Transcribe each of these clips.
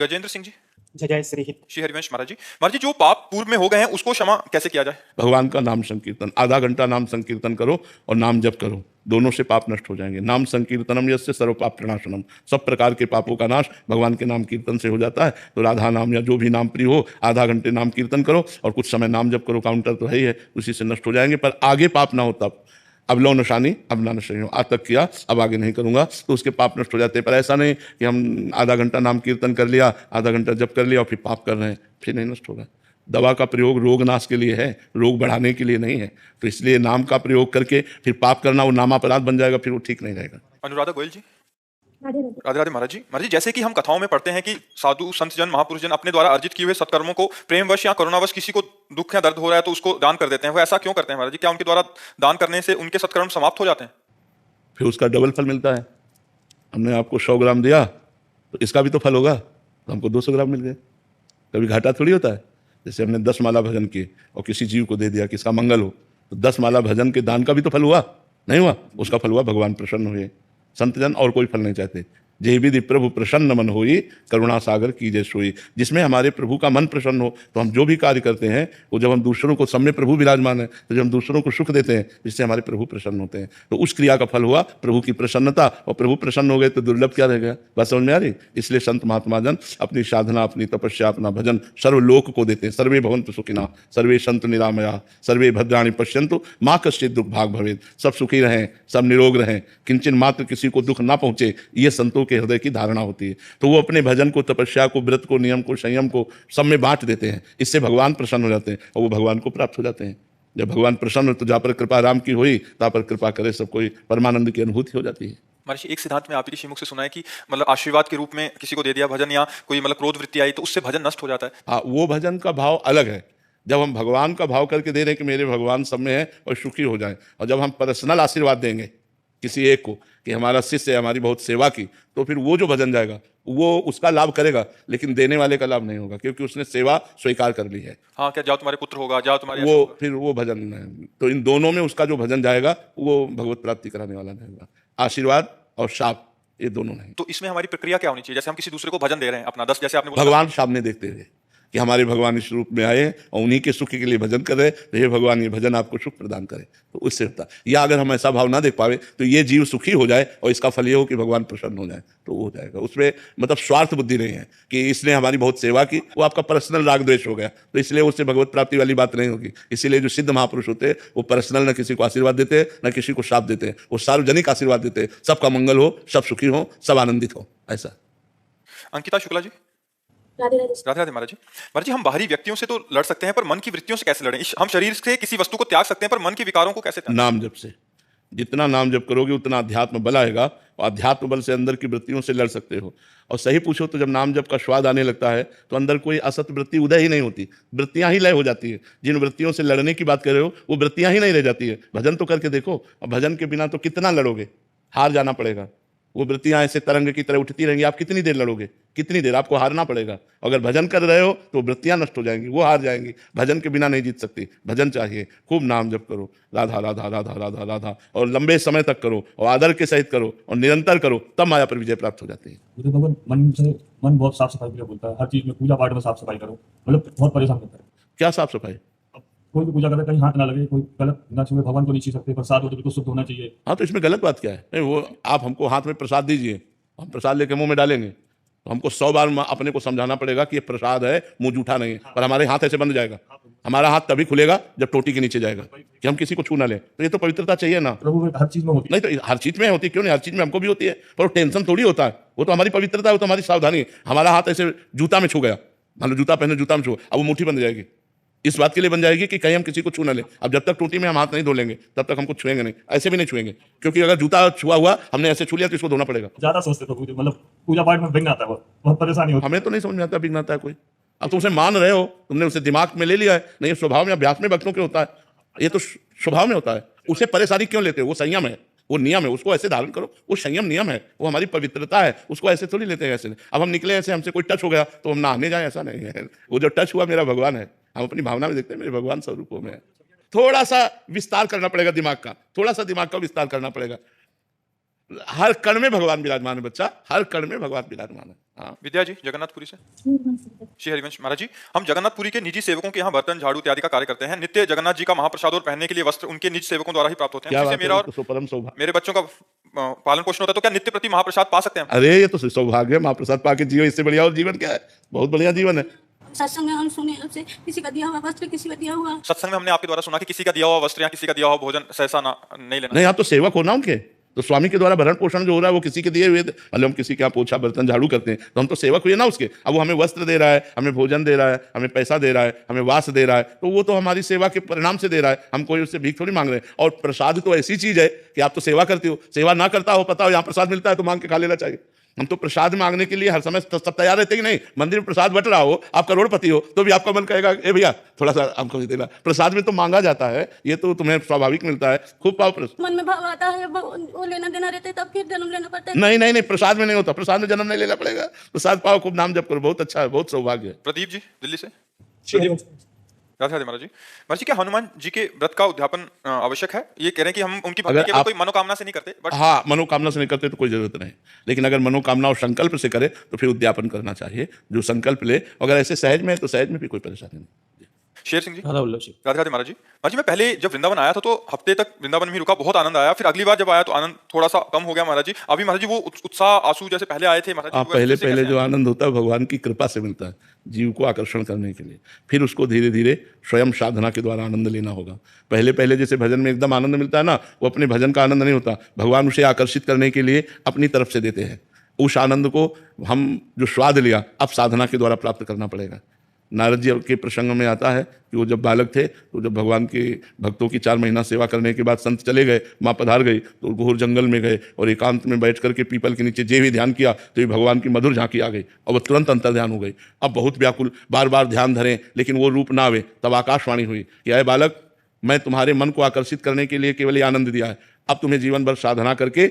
गजेंद्र सिंह जी। जय जय श्री हित। श्री हरिवंश महाराज जी जो पाप पूर्व में हो गए हैं उसको क्षमा कैसे किया जाए? भगवान का नाम संकीर्तन, आधा घंटा नाम संकीर्तन करो और नाम जप करो, दोनों से पाप नष्ट हो जाएंगे। नाम संकीर्तनम यस्य सर्व पाप प्रणाशनम, सब प्रकार के पापों का नाश भगवान के नाम कीर्तन से हो जाता है। तो राधा नाम या जो भी नाम प्रिय हो, आधा घंटे नाम कीर्तन करो और कुछ समय नाम जप करो, काउंटर तो है ही है, उसी से नष्ट हो जाएंगे। पर आगे पाप ना हो तब, अब लो नशानी अब ना नशे हो, आज तक किया अब आगे नहीं करूंगा, तो उसके पाप नष्ट हो जाते हैं। पर ऐसा नहीं कि हम आधा घंटा नाम कीर्तन कर लिया, आधा घंटा जप कर लिया और फिर पाप कर रहे हैं, फिर नहीं नष्ट होगा। दवा का प्रयोग रोग नाश के लिए है, रोग बढ़ाने के लिए नहीं है। तो इसलिए नाम का प्रयोग करके फिर पाप करना वो नामापराध बन जाएगा, फिर वो ठीक नहीं रहेगा। अनुराधा गोयल जी। राधे राधे। राधे राधे महाराज जी जैसे कि हम कथाओं में पढ़ते हैं कि साधु संत जन महापुरुष जन अपने द्वारा अर्जित किए हुए सत्कर्मों को प्रेमवश या करुणावश किसी को दुख या दर्द हो रहा है तो उसको दान कर देते हैं। वो ऐसा क्यों करते हैं महाराज जी? क्या उनके द्वारा दान करने से उनके सत्कर्म समाप्त हो जाते हैं? फिर उसका डबल फल मिलता है। हमने आपको 100 ग्राम दिया तो इसका भी तो फल होगा, तो हमको 200 ग्राम मिल गए। कभी घाटा थोड़ी होता है। जैसे हमने 10 माला भजन किए और किसी जीव को दे दिया, किसका मंगल हो, तो 10 माला भजन के दान का भी तो फल हुआ, नहीं हुआ? उसका फल हुआ भगवान प्रसन्न हुए। संतजन और कोई फल नहीं चाहते। जय विधि प्रभु प्रसन्न मन होई, करुणा सागर कीजे सोई। जिसमें हमारे प्रभु का मन प्रसन्न हो तो हम जो भी कार्य करते हैं वो, जब हम दूसरों को, सब में प्रभु विराजमान है, तो जब हम दूसरों को सुख देते हैं जिससे हमारे प्रभु प्रसन्न होते हैं, तो उस क्रिया का फल हुआ प्रभु की प्रसन्नता। और प्रभु प्रसन्न हो गए तो दुर्लभ क्या रह गया? बात समझ में आ रही? इसलिए संत महात्मा जन अपनी साधना, अपनी तपस्या, अपना भजन सर्वलोक को देते हैं। सर्वे भवन्तु सुखिनः, सर्वे सन्तु निरामयाः, सर्वे भद्राणि पश्यन्तु मा कश्चित् दुःख भाग् भवेत्। सब सुखी रहें, सब निरोग रहें, किंचन मात्र किसी को दुख ना पहुंचे, ये संतों के हृदय की धारणा होती है। तो वो अपने भजन को, तपस्या को, व्रत को, नियम को, संयम को सब में बांट देते हैं। इससे भगवान प्रसन्न हो जाते हैं और वो भगवान को प्राप्त हो जाते हैं। जब भगवान प्रसन्न हो तो जहाँ पर कृपा राम की हुई, तहाँ पर कृपा करे सब कोई, परमानंद की अनुभूति हो जाती है। महर्षि एक सिद्धांत में आप ही श्रीमुख से सुना है कि मतलब आशीर्वाद के रूप में किसी को दे दिया भजन, या कोई मतलब क्रोध वृत्ति आई तो उससे भजन नष्ट हो जाता है। हाँ, वो भजन का भाव अलग है। जब हम भगवान का भाव करके दे रहे हैं कि मेरे भगवान सब में है और सुखी हो जाए, और जब हम पर्सनल आशीर्वाद देंगे किसी एक को कि हमारा शिष्य है, हमारी बहुत सेवा की, तो फिर वो जो भजन जाएगा वो उसका लाभ करेगा, लेकिन देने वाले का लाभ नहीं होगा, क्योंकि उसने सेवा स्वीकार कर ली है। हाँ, क्या जाओ तुम्हारे पुत्र होगा, जाओ तुम्हारे वो फिर वो भजन नहीं। तो इन दोनों में उसका जो भजन जाएगा वो भगवत प्राप्ति कराने वाला नहीं होगा। आशीर्वाद और शाप ये दोनों नहीं। तो इसमें हमारी प्रक्रिया क्या होनी चाहिए? जैसे हम किसी दूसरे को भजन दे रहे हैं अपना 10, जैसे आपने बोला भगवान सामने देखते हुए कि हमारे भगवान इस रूप में आए और उन्हीं के सुख के लिए भजन कर रहे, तो ये भगवान ये भजन आपको सुख प्रदान करे, तो उससे होता। या अगर हम ऐसा भाव ना देख पावे तो ये जीव सुखी हो जाए और इसका फल ये हो कि भगवान प्रसन्न हो जाए, तो वो हो जाएगा। उसमें मतलब स्वार्थ बुद्धि नहीं है कि इसने हमारी बहुत सेवा की, वो आपका पर्सनल राग द्वेष हो गया, तो इसलिए उससे भगवत प्राप्ति वाली बात नहीं होगी। इसीलिए जो सिद्ध महापुरुष होते हैं वो पर्सनल न किसी को आशीर्वाद देते हैं न किसी को शाप देते हैं, वो सार्वजनिक आशीर्वाद देते हैं, सबका मंगल हो, सब सुखी हो, सब आनंदित हो, ऐसा। अंकिता शुक्ला जी। राधे राधे। राधे राधे महाराज जी हम बाहरी व्यक्तियों से तो लड़ सकते हैं, पर मन की वृत्तियों से कैसे लड़ें? हम शरीर से किसी वस्तु को त्याग सकते हैं, पर मन के विकारों को कैसे त्यागें? नाम जप से। जितना नाम जप करोगे उतना अध्यात्म बल आएगा, और अध्यात्म बल से अंदर की वृत्तियों से लड़ सकते हो। और सही पूछो तो जब नाम जप का स्वाद आने लगता है तो अंदर कोई असत वृत्ति उदय ही नहीं होती, वृत्तियां ही लय हो जाती है। जिन वृत्तियों से लड़ने की बात कर रहे हो वो वृत्तियां ही नहीं रह जाती है। भजन तो करके देखो, और भजन के बिना तो कितना लड़ोगे, हार जाना पड़ेगा। वो वृत्तियां ऐसे तरंग की तरह उठती रहेंगी, आप कितनी देर लड़ोगे, कितनी देर? आपको हारना पड़ेगा। अगर भजन कर रहे हो तो वृत्तियां नष्ट हो जाएंगी, वो हार जाएंगी। भजन के बिना नहीं जीत सकती, भजन चाहिए। खूब नाम जप करो, राधा राधा राधा राधा राधा, और लंबे समय तक करो और आदर के सहित करो और निरंतर करो, तब माया पर विजय प्राप्त हो जाती है। भगवान मन बहुत साफ सफाई के लिए बोलता है, हर चीज में पूजा पाठ में साफ सफाई करो, मतलब बहुत परेशान करता है। क्या साफ सफाई? कोई भी पूजा करे कहीं हाथ ना लगे, कोई गलत ना छुए, भगवान को नहीं छू सकते, प्रसाद हो तो बिल्कुल शुद्ध होना चाहिए। हाँ, तो इसमें गलत बात क्या है? नहीं, वो आप हमको हाथ में प्रसाद दीजिए, हम प्रसाद लेके मुंह में डालेंगे, तो हमको 100 बार अपने को समझाना पड़ेगा कि ये प्रसाद है, मुंह जूठा नहीं है। पर हमारे हाथ ऐसे बंद जाएगा, हमारा हाथ तभी खुलेगा जब टोटी के नीचे जाएगा कि हम किसी को छू ना लें। तो ये तो पवित्रता चाहिए ना। प्रभु में हर चीज में होती नहीं, तो हर चीज में होती, क्यों नहीं? हर चीज में हमको भी होती है, पर वो टेंशन थोड़ी होता है। वो तो हमारी पवित्रता है, वो तो हमारी सावधानी है। हमारा हाथ ऐसे जूता में छू गया, मान लो जूता पहने, जूता में छू, अब वो मुट्ठी बन जाएगी, इस बात के लिए बन जाएगी कि कहीं हम किसी को छू ना लें। अब जब तक टोटी में हम हाथ नहीं धो लेंगे तब तक हमको छुएंगे नहीं, ऐसे भी नहीं छुएंगे, क्योंकि अगर जूता छुआ हुआ हमने ऐसे छू लिया तो इसको धोना पड़ेगा। ज्यादा सोचते प्रभु, मतलब पूजा पाठ में विघ्न आता है, बहुत परेशानी होती है। हमें तो नहीं समझ में आता विघ्न आता है कोई। अब तुम उसे मान रहे हो, तुमने उसे दिमाग में ले लिया है, नहीं स्वभाव में अभ्यास में भक्तों के होता है, ये तो स्वभाव में होता है। उसे परेशानी क्यों लेते हो? वो संयम है, वो नियम है, उसको ऐसे धारण करो, वो संयम नियम है, वो हमारी पवित्रता है, उसको ऐसे थोड़ी लेते हैं। ऐसे अब हम निकले ऐसे, हमसे कोई टच हो गया तो हम नहाने जाए, ऐसा नहीं है। वो जो टच हुआ मेरा भगवान है, हम अपनी भावना में देखते हैं मेरे भगवान स्वरूपों में है। थोड़ा सा विस्तार करना पड़ेगा दिमाग का, थोड़ा सा दिमाग का विस्तार करना पड़ेगा। हर कण में भगवान विराजमान है बच्चा, हर कण में भगवान विराजमान है। हाँ, विद्या जी जगन्नाथपुरी से। श्रीवंश श्री हरिवंश महाराज जी, हम जगन्नाथपुरी के निजी सेवकों के यहाँ बर्तन झाड़ू इत्यादि का कार्य करते हैं। नित्य जगन्नाथ जी का महाप्रसाद और पहनने के लिए वस्त्र उनके निजी सेवकों द्वारा ही प्राप्त होते हैं। क्या उसी से बात है, मेरा ये और तो परम सौभाग्य। मेरे बच्चों का पालन पोषण होता है, तो क्या नित्य प्रति महाप्रसाद पा सकते हैं? अरे ये तो सौभाग्य है, महाप्रसाद पाके जियो, इससे बढ़िया और जीवन क्या है? बहुत बढ़िया जीवन है। सत्संग में हम सुने आपसे किसी का दिया हुआ वस्त्र, किसी का दिया हुआ सत्संग में हमने आपके द्वारा सुना कि किसी का दिया हुआ वस्त्र या किसी का दिया हुआ भोजन सहसा नहीं लेना। नहीं, आप तो सेवक हो ना उनके, तो स्वामी के द्वारा भरण पोषण जो हो रहा है वो किसी के दिए हुए, मतलब हम किसी के यहाँ पोछा बर्तन झाड़ू करते हैं तो हम तो सेवक हुए ना उसके। अब वो हमें वस्त्र दे रहा है, हमें भोजन दे रहा है, हमें पैसा दे रहा है, हमें वास दे रहा है, तो वो तो हमारी सेवा के परिणाम से दे रहा है। हम कोई उससे भीख थोड़ी मांग रहे हैं। और प्रसाद तो ऐसी चीज है कि आप तो सेवा करते हो, सेवा ना करता हो, पता हो यहाँ प्रसाद मिलता है तो मांग के खा लेना चाहिए। हम तो प्रसाद मांगने के लिए हर समय सब तैयार रहते कि नहीं। मंदिर में प्रसाद बट रहा हो, आप करोड़पति हो, तो भी आपका मन कहेगा ए भैया थोड़ा सा हमको भी देना। प्रसाद में तो मांगा जाता है, ये तो तुम्हें स्वाभाविक मिलता है। खूब पाओ प्रसाद। मन में भाव आता है, वो लेना देना रहता है, तब फिर जन्म लेना पड़ता है। नहीं, प्रसाद में नहीं होता, प्रसाद में जन्म नहीं लेना पड़ेगा। प्रसाद पाओ, खूब नाम जप करो, बहुत अच्छा है, बहुत सौभाग्य है। प्रदीप जी दिल्ली से। श्रीवंश राधे राधे महाराज जी। महाराज जी, क्या हनुमान जी के व्रत का उद्यापन आवश्यक है? ये कह रहे हैं कि हम उनकी भक्ति अगर केवल आप- कोई मनोकामना से नहीं करते, बट हाँ, मनोकामना से नहीं करते तो कोई जरूरत नहीं, लेकिन अगर मनोकामना और संकल्प से करे तो फिर उद्यापन करना चाहिए। जो संकल्प ले, अगर ऐसे सहज में है तो सहज में भी कोई परेशानी नहीं। शेर सिंह जी। राधा वल्लभ जी। राधे राधे महाराज जी। महाराज जी, मैं पहले जब वृंदावन आया था तो हफ्ते तक वृंदावन में ही रुका, बहुत आनंद आया। फिर अगली बार जब आया तो आनंद थोड़ा सा कम हो गया महाराज जी। अभी महाराज जी वो उत्साह आंसू जैसे पहले आए थे महाराज जी, आप वो पहले ऐसे पहले कैसे जो आए? आनंद होता है भगवान की कृपा से मिलता है, जीव को आकर्षण करने के लिए। फिर उसको धीरे धीरे स्वयं साधना के द्वारा आनंद लेना होगा। पहले पहले जैसे भजन में एकदम आनंद मिलता है ना, वो अपने भजन का आनंद नहीं होता, भगवान उसे आकर्षित करने के लिए अपनी तरफ से देते हैं। उस आनंद को हम जो स्वाद लिया अब साधना के द्वारा प्राप्त करना पड़ेगा। नारद जी के प्रसंग में आता है कि वो जब बालक थे तो जब भगवान के भक्तों की 4 महीना सेवा करने के बाद संत चले गए, माँ पधार गई, तो घोर जंगल में गए और एकांत में बैठ करके पीपल के नीचे जे भी ध्यान किया तो ये भगवान की मधुर झांकी आ गई और वह तुरंत अंतर ध्यान हो गई। अब बहुत व्याकुल, बार बार ध्यान धरें लेकिन वो रूप ना आवे, तब आकाशवाणी हुई कि अय बालक, मैं तुम्हारे मन को आकर्षित करने के लिए केवल ये आनंद दिया है, अब तुम्हें जीवन भर साधना करके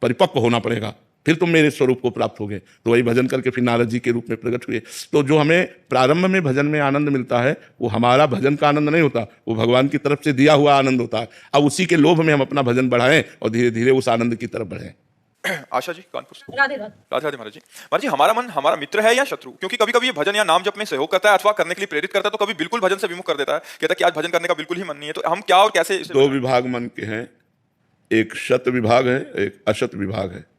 परिपक्व होना पड़ेगा, फिर तुम मेरे स्वरूप को प्राप्त होगे। तो वही भजन करके फिर नारद जी के रूप में प्रकट हुए। तो जो हमें प्रारंभ में भजन में आनंद मिलता है वो हमारा भजन का आनंद नहीं होता, वो भगवान की तरफ से दिया हुआ आनंद होता है। अब उसी के लोभ में हम अपना भजन बढ़ाएं और धीरे धीरे उस आनंद की तरफ बढ़ें। आशा जी कानपुर से। राधे राधे। राधे राधे महाराज जी। महाराज जी, हमारा मन हमारा मित्र है या शत्रु? क्योंकि कभी कभी ये भजन या नाम जप में सहयोग करता है अथवा करने के लिए प्रेरित करता है, तो कभी बिल्कुल भजन से विमुख कर देता है, कहता है कि आज भजन करने का बिल्कुल ही मन नहीं है। तो हम क्या और कैसे इसे 2 विभाग मन के हैं, एक शत विभाग है, एक अशत विभाग है।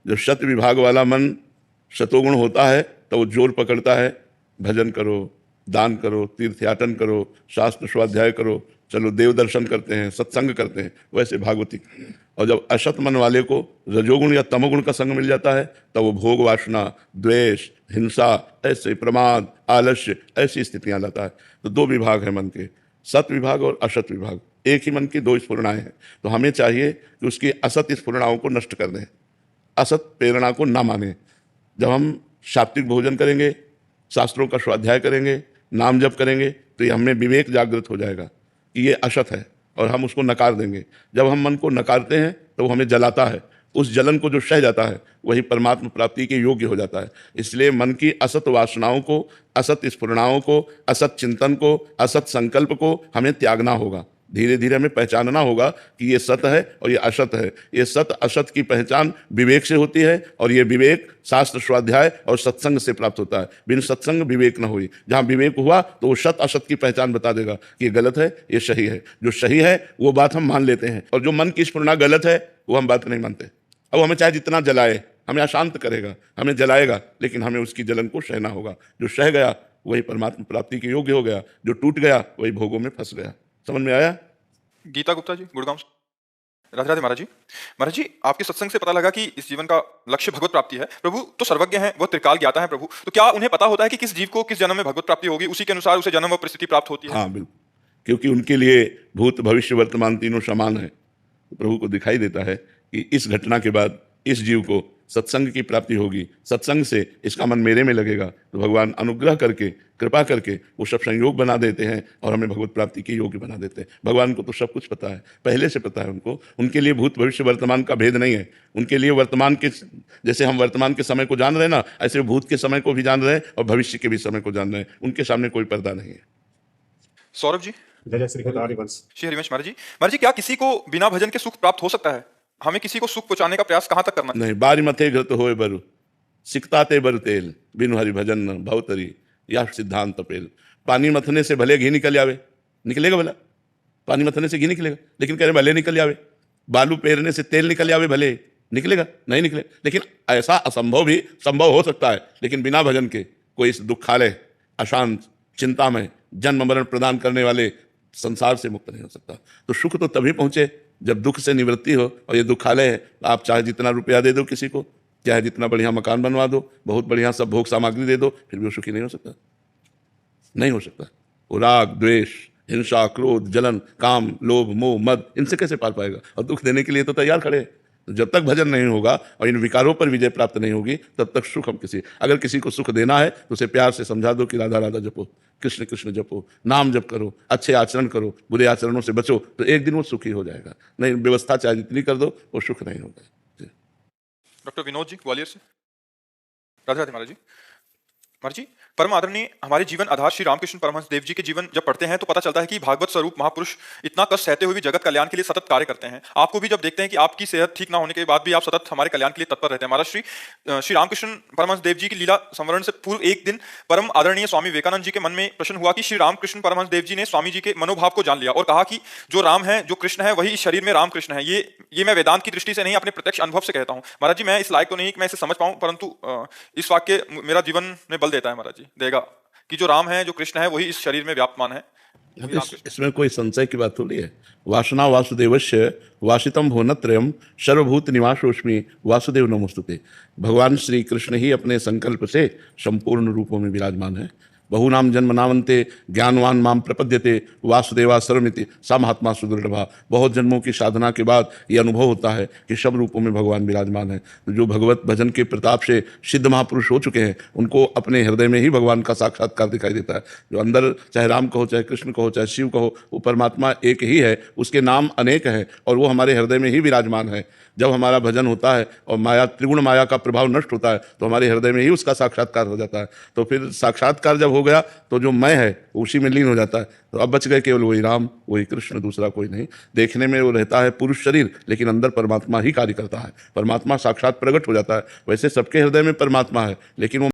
जब शत विभाग वाला मन शतोगुण होता है तो वो जोर पकड़ता है, भजन करो, दान करो, तीर्थयाटन करो, शास्त्र स्वाध्याय करो, चलो देव दर्शन करते हैं, सत्संग करते हैं, वैसे भागवती। और जब अशत मन वाले को रजोगुण या तमोगुण का संग मिल जाता है तब वो भोग वासना, द्वेष, हिंसा, ऐसे प्रमाद, आलस्य, ऐसी स्थितियां लाता है। तो 2 विभाग है मन के, सत विभाग और अशत विभाग। एक ही मन की 2 स्फुरणाएं हैं, तो हमें चाहिए कि उसकी असत स्फुरणाओं को नष्ट कर दें, असत प्रेरणा को ना माने। जब हम सात्विक भोजन करेंगे, शास्त्रों का स्वाध्याय करेंगे, नाम जप करेंगे, तो ये हमें विवेक जागृत हो जाएगा कि ये असत है और हम उसको नकार देंगे। जब हम मन को नकारते हैं तो वो हमें जलाता है, उस जलन को जो सह जाता है वही परमात्मा प्राप्ति के योग्य हो जाता है। इसलिए मन की असत वासनाओं को, असत स्फुरणाओं को, असत चिंतन को, असत संकल्प को हमें त्यागना होगा। धीरे धीरे हमें पहचानना होगा कि ये सत है और ये असत है। ये सत असत की पहचान विवेक से होती है और ये विवेक शास्त्र स्वाध्याय और सत्संग से प्राप्त होता है। बिन सत्संग विवेक न हुई। जहाँ विवेक हुआ तो वो सत असत की पहचान बता देगा कि ये गलत है, ये सही है। जो सही है वो बात हम मान लेते हैं और जो मन की स्फुरना गलत है वो हम बात नहीं मानते। अब हमें चाहे जितना जलाए, हमें अशांत करेगा, हमें जलाएगा, लेकिन हमें उसकी जलन को सहना होगा। जो सह गया वही परमात्मा प्राप्ति के योग्य हो गया, जो टूट गया वही भोगों में फंस गया। समझ में आया? गीता गुप्ता जी गुड़गांव से। राधे राधे महाराज जी। महाराज जी, आपके सत्संग से पता लगा कि इस जीवन का लक्ष्य भगवत प्राप्ति है। प्रभु तो सर्वज्ञ हैं, वो त्रिकाल ज्ञाता है प्रभु, तो क्या उन्हें पता होता है कि किस जीव को किस जन्म में भगवत प्राप्ति होगी, उसी के अनुसार उसे जन्म व परिस्थिति प्राप्त होती है? हाँ बिल्कुल, क्योंकि उनके लिए भूत भविष्य वर्तमान तीनों समान है। तो प्रभु को दिखाई देता है कि इस घटना के बाद इस जीव को सत्संग की प्राप्ति होगी, सत्संग से इसका मन मेरे में लगेगा, तो भगवान अनुग्रह करके, कृपा करके वो सब संयोग बना देते हैं और हमें भगवत प्राप्ति के योग्य बना देते हैं। भगवान को तो सब कुछ पता है, पहले से पता है उनको। उनके लिए भूत भविष्य वर्तमान का भेद नहीं है। उनके लिए वर्तमान के, जैसे हम वर्तमान के समय को जान रहे हैं ना, ऐसे भूत के समय को भी जान रहे हैं और भविष्य के भी समय को जान रहे हैं। उनके सामने कोई पर्दा नहीं है। सौरभ जी। जय जय श्री हरिवंश। श्री हरिवंश महाराज जी। महाराज जी, क्या किसी को बिना भजन के सुख प्राप्त हो सकता है? हमें किसी को सुख पहुंचाने का प्रयास कहां तक करना चाहिए? नहीं, बारी मथे घृत होए बरु, सिकताते बर तेल, बिनु हरि भजन न भवतरी, या सिद्धांत पेल। पानी मथने से भले घी निकल आवे, निकलेगा भला? पानी मथने से घी निकलेगा, लेकिन कह रहे भले निकल आवे। बालू पेरने से तेल निकल आवे, भले निकलेगा? नहीं निकले। लेकिन ऐसा असंभव भी संभव हो सकता है, लेकिन बिना भजन के कोई इस दुखालय, अशांत, चिंतामय, जन्म मरण प्रदान करने वाले संसार से मुक्त नहीं हो सकता। तो सुख तो तभी पहुंचे जब दुख से निवृत्ति हो। और ये दुखालय है, आप चाहे जितना रुपया दे दो किसी को, चाहे जितना बढ़िया मकान बनवा दो, बहुत बढ़िया सब भोग सामग्री दे दो, फिर भी वो सुखी नहीं हो सकता, नहीं हो सकता। वो राग, द्वेष, हिंसा, क्रोध, जलन, काम, लोभ, मोह, मद, इनसे कैसे पार पाएगा? और दुख देने के लिए तो तैयार खड़े हैं। तो जब तक भजन नहीं होगा और इन विकारों पर विजय प्राप्त नहीं होगी, तब तक सुख हम अगर किसी को सुख देना है तो उसे प्यार से समझा दो कि राधा राधा जपो, कृष्ण कृष्ण जपो, नाम जप करो, अच्छे आचरण करो, बुरे आचरणों से बचो, तो एक दिन वो सुखी हो जाएगा। नहीं, व्यवस्था चाहे जितनी कर दो, वो सुख नहीं होगा। डॉक्टर विनोद जी ग्वालियर से। राधे राधे महाराज जी। महाराज जी, परम आदरणीय, हमारे जीवन आधार श्री रामकृष्ण परमहंस देव जी के जीवन जब पढ़ते हैं तो पता चलता है कि भागवत स्वरूप महापुरुष इतना कष्ट सहते हुए भी जगत कल्याण के लिए सतत कार्य करते हैं। आपको भी जब देखते हैं कि आपकी सेहत ठीक ना होने के बाद भी आप सतत हमारे कल्याण के लिए तत्पर रहते हैं। महाराज श्री रामकृष्ण परमहंस देव जी की लीला संवरण से पूर्व एक दिन परम आदरणीय स्वामी विवेकानंद जी के मन में प्रश्न हुआ कि श्री रामकृष्ण परमहंस देव जी ने स्वामी जी के मनोभाव को जान लिया और कहा कि जो राम है, जो कृष्ण है, वही इस शरीर में रामकृष्ण है। ये मैं वेदांत की दृष्टि से नहीं, अपने प्रत्यक्ष अनुभव से कहता हूँ। महाराज जी, मैं इस लायक तो नहीं कि मैं इसे समझ पाऊं, परंतु इस वाक्य मेरा जीवन में बल देता है महाराज जी, देगा कि जो राम है, जो कृष्ण है, वही इस शरीर में व्याप्तमान है। इसमें कोई संशय की बात थोड़ी है। वासना वासुदेवस्य वासितम भुवनत्रयम् सर्वभूत निवासोस्मि वासुदेव नमोस्तुते। भगवान श्री कृष्ण ही अपने संकल्प से संपूर्ण रूपों में विराजमान है। बहुनाम जन्म नामंते ज्ञानवान माम प्रपद्यते वासुदेवा सर्वमिति सा महात्मा सुदृढ़भा। बहुत जन्मों की साधना के बाद ये अनुभव होता है कि सब रूपों में भगवान विराजमान है। तो जो भगवत भजन के प्रताप से सिद्ध महापुरुष हो चुके हैं, उनको अपने हृदय में ही भगवान का साक्षात्कार दिखाई देता है। जो अंदर चाहे राम कहो, चाहे कृष्ण कहो, चाहे शिव कहो, वो परमात्मा एक ही है, उसके नाम अनेक हैं और वो हमारे हृदय में ही विराजमान है। जब हमारा भजन होता है और माया, त्रिगुण माया का प्रभाव नष्ट होता है, तो हमारे हृदय में ही उसका साक्षात्कार हो जाता है। तो फिर साक्षात्कार जब हो गया तो जो मैं है उसी में लीन हो जाता है। तो अब बच गए केवल वही राम, वही कृष्ण, दूसरा कोई नहीं। देखने में वो रहता है पुरुष शरीर, लेकिन अंदर परमात्मा ही कार्य करता है। परमात्मा साक्षात प्रकट हो जाता है। वैसे सबके हृदय में परमात्मा है, लेकिन वो